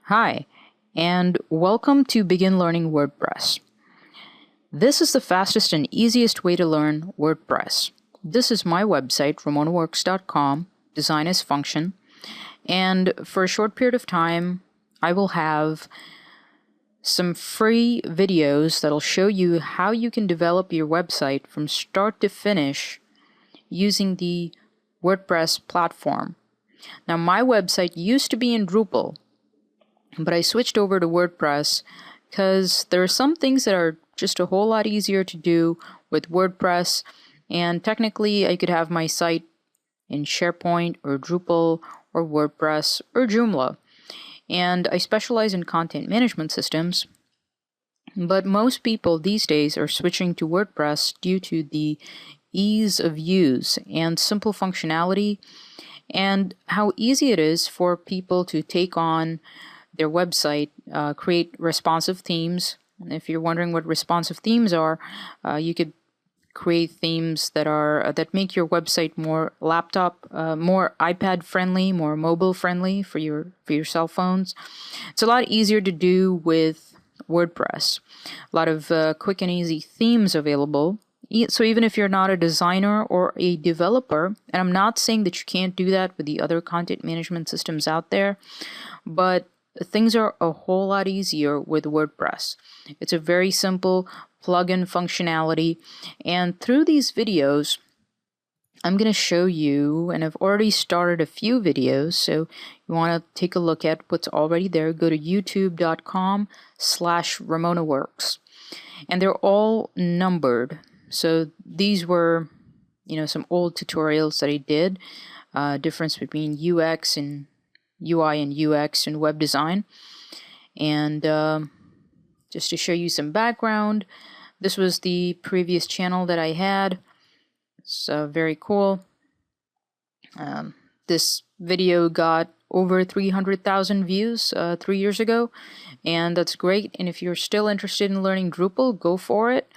Hi, and welcome to Begin Learning WordPress. This is the fastest and easiest way to learn WordPress. This is my website, ramonaworks.com, design as function, and for a short period of time, I will have some free videos that'll show you how you can develop your website from start to finish using the WordPress platform. Now, my website used to be in Drupal, but I switched over to WordPress because there are some things that are just a whole lot easier to do with WordPress, and technically I could have my site in SharePoint or Drupal or WordPress or Joomla. And I specialize in content management systems, but most people these days are switching to WordPress due to the ease of use and simple functionality and how easy it is for people to take on their website, create responsive themes. And if you're wondering what responsive themes are, you could create themes that make your website more more iPad friendly, more mobile friendly for your cell phones. It's a lot easier to do with WordPress. A lot of quick and easy themes available. So even if you're not a designer or a developer, and I'm not saying that you can't do that with the other content management systems out there, but things are a whole lot easier with WordPress. It's a very simple plugin functionality, and through these videos I'm going to show you, and I've already started a few videos, so you want to take a look at what's already there. Go to youtube.com/RamonaWorks, and they're all numbered. So these were, some old tutorials that I did, difference between UX and UI and UX and web design. And just to show you some background, this was the previous channel that I had. It's very cool. This video got over 300,000 views 3 years ago, and that's great. And if you're still interested in learning Drupal, go for it.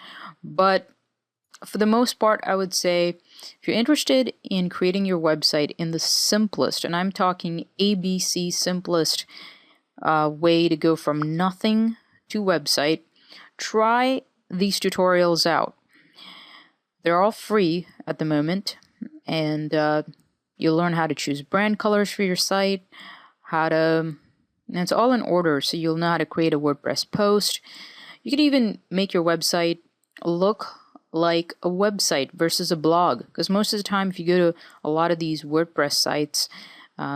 But for the most part, I would say if you're interested in creating your website in the simplest, and I'm talking ABC simplest way to go from nothing to website, try these tutorials out. They're all free at the moment, and you'll learn how to choose brand colors for your site, and it's all in order, so you'll know how to create a WordPress post. You can even make your website look like a website versus a blog, because most of the time if you go to a lot of these WordPress sites,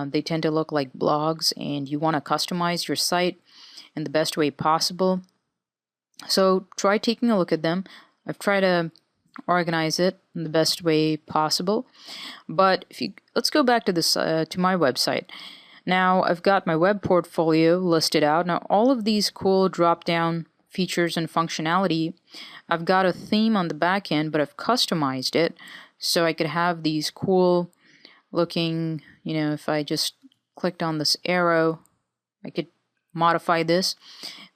they tend to look like blogs, and you want to customize your site in the best way possible. So try taking a look at them. I've tried to organize it in the best way possible, but let's go back to this to my website. Now I've got my web portfolio listed out. Now all of these cool drop down features and functionality, I've got a theme on the back end, but I've customized it so I could have these cool looking, if I just clicked on this arrow, I could modify this.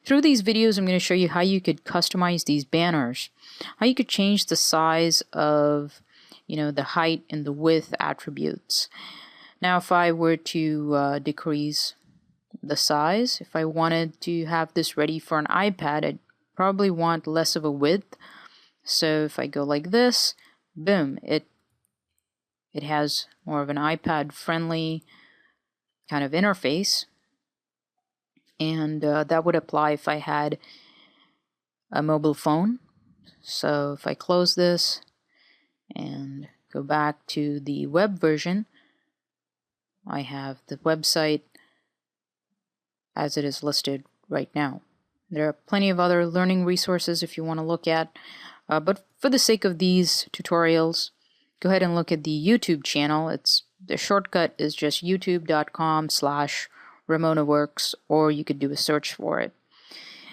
Through these videos, I'm going to show you how you could customize these banners, how you could change the size of, the height and the width attributes. Now, if I were to decrease the size, if I wanted to have this ready for an iPad, I'd probably want less of a width. So if I go like this, boom, it has more of an iPad friendly kind of interface. And that would apply if I had a mobile phone. So if I close this and go back to the web version, I have the website as it is listed right now. There are plenty of other learning resources if you want to look at, but for the sake of these tutorials, go ahead and look at the YouTube channel. The shortcut is just youtube.com/RamonaWorks, or you could do a search for it.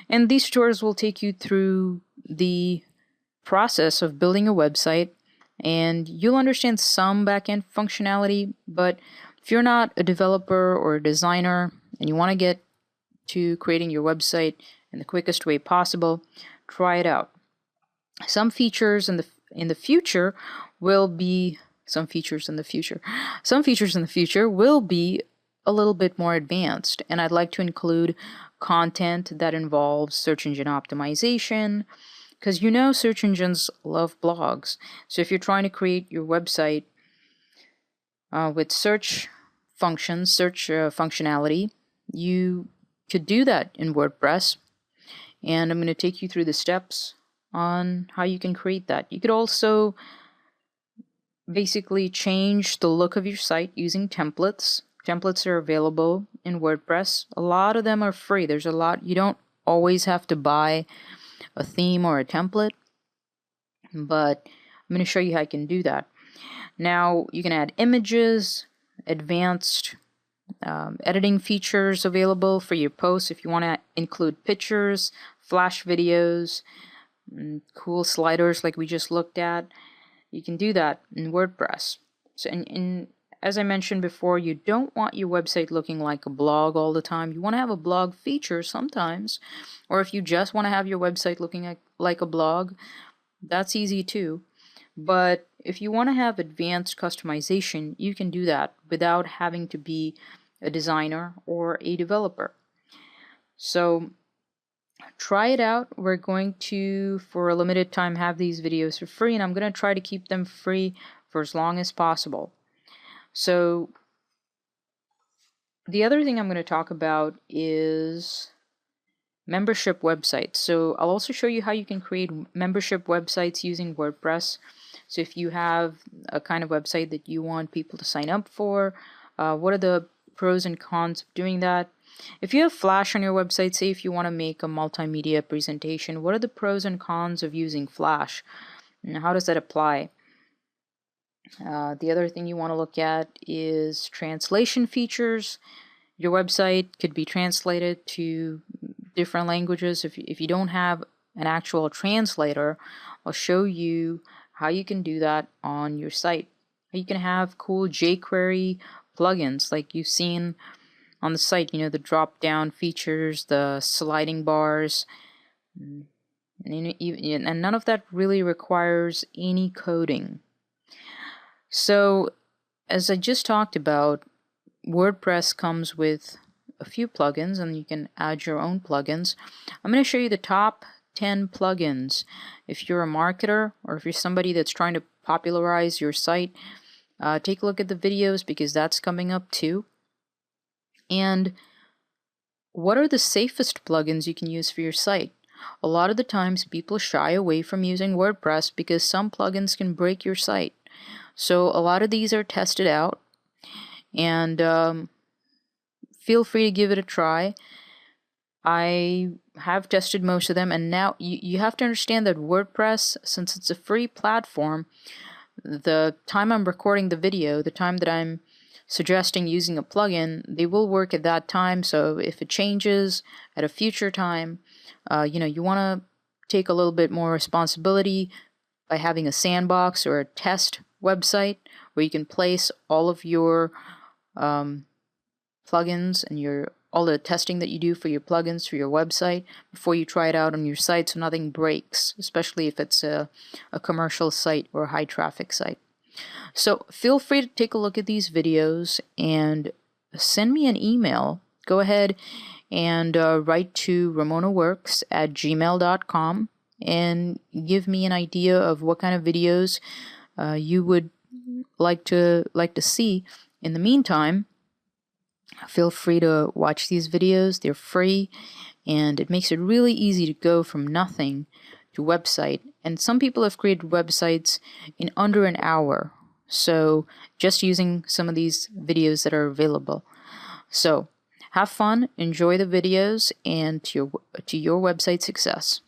And these tutorials will take you through the process of building a website, and you'll understand some backend functionality, but if you're not a developer or a designer and you want to get to creating your website in the quickest way possible, try it out. Some features in the future will be a little bit more advanced, and I'd like to include content that involves search engine optimization, because search engines love blogs. So if you're trying to create your website with search functions, search functionality, you could do that in WordPress. And I'm going to take you through the steps on how you can create that. You could also basically change the look of your site using templates. Templates are available in WordPress. A lot of them are free. There's a lot. You don't always have to buy a theme or a template, but I'm going to show you how you can do that. Now, you can add images, advanced editing features available for your posts if you want to include pictures, flash videos, cool sliders like we just looked at. You can do that in WordPress. So, as I mentioned before, you don't want your website looking like a blog all the time. You want to have a blog feature sometimes, or if you just want to have your website looking like a blog, that's easy too. But if you want to have advanced customization, you can do that without having to be a designer or a developer. So try it out. We're going to, for a limited time, have these videos for free, and I'm going to try to keep them free for as long as possible. So the other thing I'm going to talk about is membership websites. So I'll also show you how you can create membership websites using WordPress. So if you have a kind of website that you want people to sign up for, what are the pros and cons of doing that? If you have Flash on your website, say if you want to make a multimedia presentation, what are the pros and cons of using Flash? And how does that apply? The other thing you want to look at is translation features. Your website could be translated to different languages. If you don't have an actual translator, I'll show you how you can do that on your site. You can have cool jQuery plugins like you've seen on the site, the drop down features, the sliding bars, and none of that really requires any coding. So as I just talked about, WordPress comes with a few plugins, and you can add your own plugins. I'm going to show you the top 10 plugins. If you're a marketer or if you're somebody that's trying to popularize your site, take a look at the videos because that's coming up too. And what are the safest plugins you can use for your site? A lot of the times people shy away from using WordPress because some plugins can break your site. So a lot of these are tested out, and feel free to give it a try. I have tested most of them, and now you have to understand that WordPress, since it's a free platform, the time I'm recording the video, the time that I'm suggesting using a plugin, they will work at that time. So if it changes at a future time, you want to take a little bit more responsibility by having a sandbox or a test website where you can place all of your plugins and all the testing that you do for your plugins for your website before you try it out on your site, so nothing breaks, especially if it's a commercial site or a high traffic site. So feel free to take a look at these videos and send me an email. Go ahead and write to ramonaworks@gmail.com and give me an idea of what kind of videos you would like to see. In the meantime, feel free to watch these videos. They're free, and it makes it really easy to go from nothing to website. And some people have created websites in under an hour, so just using some of these videos that are available. So have fun, enjoy the videos, and to your website success.